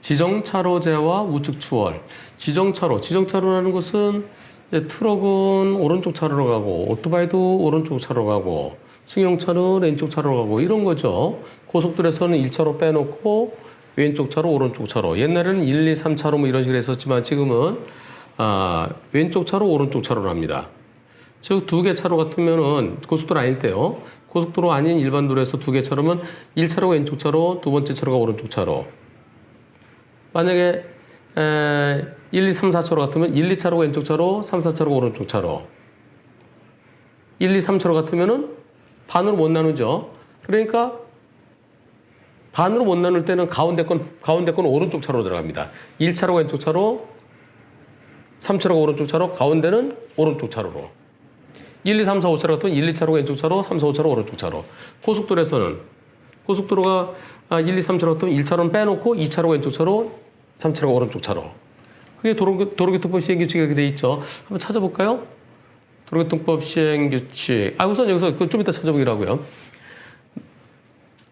지정차로제와 우측 추월. 지정차로라는 것은 이제 트럭은 오른쪽 차로로 가고 오토바이도 오른쪽 차로로 가고 승용차는 왼쪽 차로로 가고 이런 거죠. 고속도로에서는 1차로 빼놓고 왼쪽 차로 오른쪽 차로. 옛날에는 1, 2, 3차로 뭐 이런 식으로 했었지만 지금은 왼쪽 차로 오른쪽 차로로 합니다. 즉 두 개 차로 같으면은 고속도로 아닐 때요. 고속도로 아닌 일반 도로에서 두 개 차로면 1차로가 왼쪽 차로, 두 번째 차로가 오른쪽 차로. 만약에 1, 2, 3, 4차로 같으면 1, 2차로가 왼쪽 차로, 3, 4차로가 오른쪽 차로. 1, 2, 3차로 같으면은 반으로 못 나누죠. 그러니까 반으로 못 나눌 때는 가운데 건 오른쪽 차로 들어갑니다. 1차로가 왼쪽 차로, 3차로가 오른쪽 차로, 가운데는 오른쪽 차로로. 1, 2, 3, 4, 5차로 같으면 1, 2차로가 왼쪽 차로, 3, 4, 5차로 오른쪽 차로. 고속도로에서는 고속도로가 1, 2, 3차로 같으면 1차로는 빼놓고 2차로가 왼쪽 차로, 3차로가 오른쪽 차로. 그게 도로교통법 시행규칙이 이렇게 돼 있죠. 한번 찾아볼까요? 도로교통법 시행규칙. 우선 여기서 좀 이따 찾아보기로 하고요.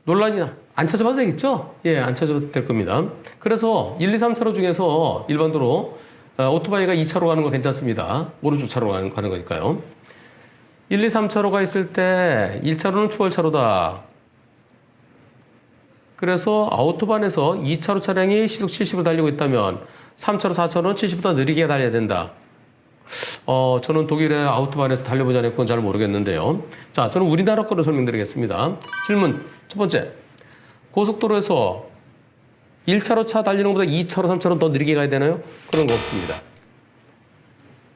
논란이 안 찾아봐도 되겠죠? 예, 안 찾아도 될 겁니다. 그래서 1, 2, 3차로 중에서 일반도로 오토바이가 2차로 가는 거 괜찮습니다. 오른쪽 차로 가는 거니까요. 1, 2, 3차로가 있을 때 1차로는 추월차로다. 그래서 아우토반에서 2차로 차량이 시속 70으로 달리고 있다면 3차로, 4차로는 70보다 느리게 달려야 된다. 저는 독일의 아우토반에서 달려보지 않았고 그건 잘 모르겠는데요. 자, 저는 우리나라 거를 설명드리겠습니다. 질문 첫 번째. 고속도로에서 1차로 차 달리는 것보다 2차로, 3차로는 더 느리게 가야 되나요? 그런 거 없습니다.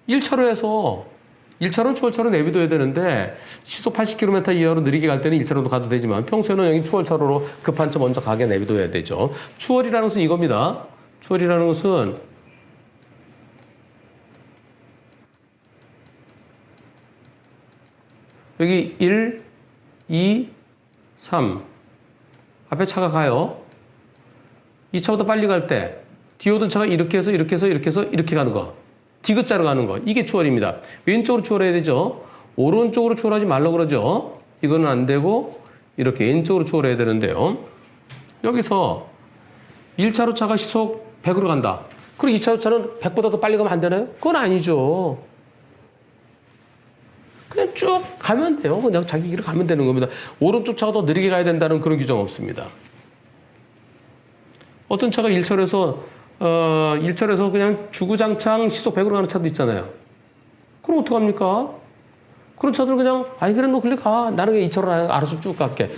1차로는 추월차로 내비둬야 되는데 시속 80km 이하로 느리게 갈 때는 1차로도 가도 되지만 평소에는 여기 추월차로로 급한 차 먼저 가게 내비둬야 되죠. 추월이라는 것은 이겁니다. 추월이라는 것은 여기 1, 2, 3 앞에 차가 가요. 이 차보다 빨리 갈 때 뒤에 오던 차가 이렇게 해서 이렇게 가는 거. 디귿자로 가는 거. 이게 추월입니다. 왼쪽으로 추월해야 되죠. 오른쪽으로 추월하지 말라고 그러죠. 이거는 안 되고 이렇게 왼쪽으로 추월해야 되는데요. 여기서 1차로 차가 시속 100으로 간다. 그럼 2차로 차는 100보다 더 빨리 가면 안 되나요? 그건 아니죠. 그냥 쭉 가면 돼요. 그냥 자기 길을 가면 되는 겁니다. 오른쪽 차가 더 느리게 가야 된다는 그런 규정 없습니다. 어떤 차가 1차로에서 그냥 주구장창 시속 100으로 가는 차도 있잖아요. 그럼 어떡합니까? 그런 차들은 그냥, 그래, 너 글리 가. 나는 그냥 2차로 알아서 쭉 갈게.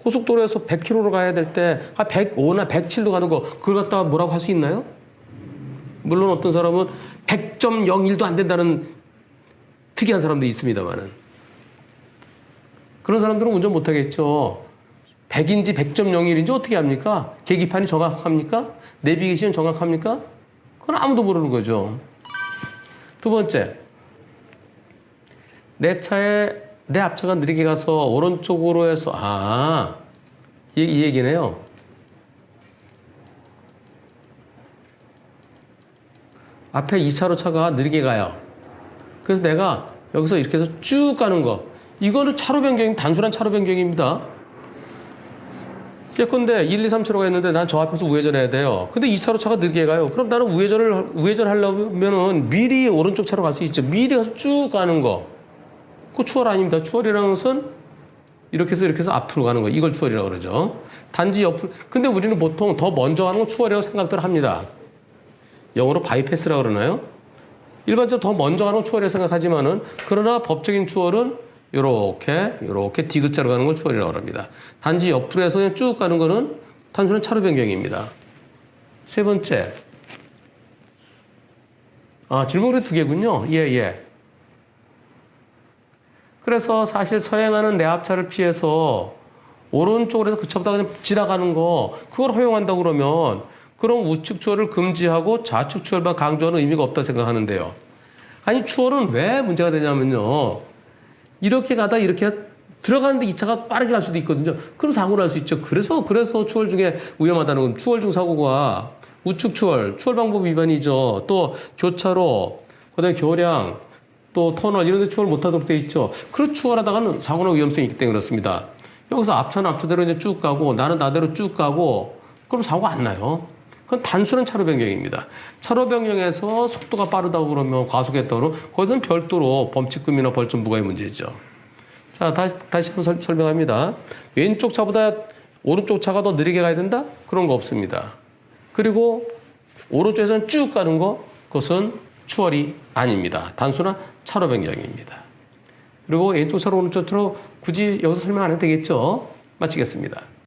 고속도로에서 100km로 가야 될 때, 105나 107도 가는 거, 그걸 갖다가 뭐라고 할 수 있나요? 물론 어떤 사람은 100.01도 안 된다는 특이한 사람도 있습니다만은. 그런 사람들은 운전 못 하겠죠. 100인지 100.01인지 어떻게 합니까? 계기판이 정확합니까? 내비게이션 정확합니까? 그건 아무도 모르는 거죠. 두 번째, 내 앞차가 느리게 가서 오른쪽으로 해서 이 얘기네요. 앞에 2차로 차가 느리게 가요. 그래서 내가 여기서 이렇게 해서 쭉 가는 거. 이거는 단순한 차로 변경입니다. 예컨대 1, 2, 3차로가 있는데 난 저 앞에서 우회전해야 돼요. 근데 2차로 차가 느리게 가요. 그럼 나는 우회전하려면은 미리 오른쪽 차로 갈 수 있죠. 미리 가서 쭉 가는 거. 그거 추월 아닙니다. 추월이라는 것은 이렇게 해서 앞으로 가는 거. 이걸 추월이라고 그러죠. 단지 옆으로. 근데 우리는 보통 더 먼저 가는 건 추월이라고 생각들 합니다. 영어로 바이패스라고 그러나요? 일반적으로 더 먼저 가는 건 추월이라고 생각하지만은 그러나 법적인 추월은 요렇게 디귿자로 가는 걸 추월이라고 합니다. 단지 옆으로 해서 그냥 쭉 가는 거는 단순한 차로 변경입니다. 세 번째. 질문이 두 개군요. 예. 그래서 사실 서행하는 내 앞차를 피해서 오른쪽으로 해서 그 차보다 그냥 지나가는 거, 그걸 허용한다고 그러면 그럼 우측 추월을 금지하고 좌측 추월만 강조하는 의미가 없다 생각하는데요. 아니, 추월은 왜 문제가 되냐면요. 이렇게 가다 이렇게 들어가는데 이 차가 빠르게 갈 수도 있거든요. 그럼 사고를 할 수 있죠. 그래서 추월 중에 위험하다는 건 추월 중 사고가 우측 추월 방법 위반이죠. 또 교차로, 그다음에 교량, 또 터널 이런 데 추월 못하도록 돼 있죠. 그런 추월하다가는 사고나 위험성이 있기 때문에 그렇습니다. 여기서 앞차는 앞차대로 이제 쭉 가고 나는 나대로 쭉 가고 그럼 사고가 안 나요. 그건 단순한 차로 변경입니다. 차로 변경에서 속도가 빠르다고 그러면 과속했다고 그러면 거기서는 별도로 범칙금이나 벌점 부과의 문제죠. 자, 다시 한번 설명합니다. 왼쪽 차보다 오른쪽 차가 더 느리게 가야 된다? 그런 거 없습니다. 그리고 오른쪽에서는 쭉 가는 거, 그것은 추월이 아닙니다. 단순한 차로 변경입니다. 그리고 왼쪽 차로 오른쪽 차로 굳이 여기서 설명 안 해도 되겠죠? 마치겠습니다.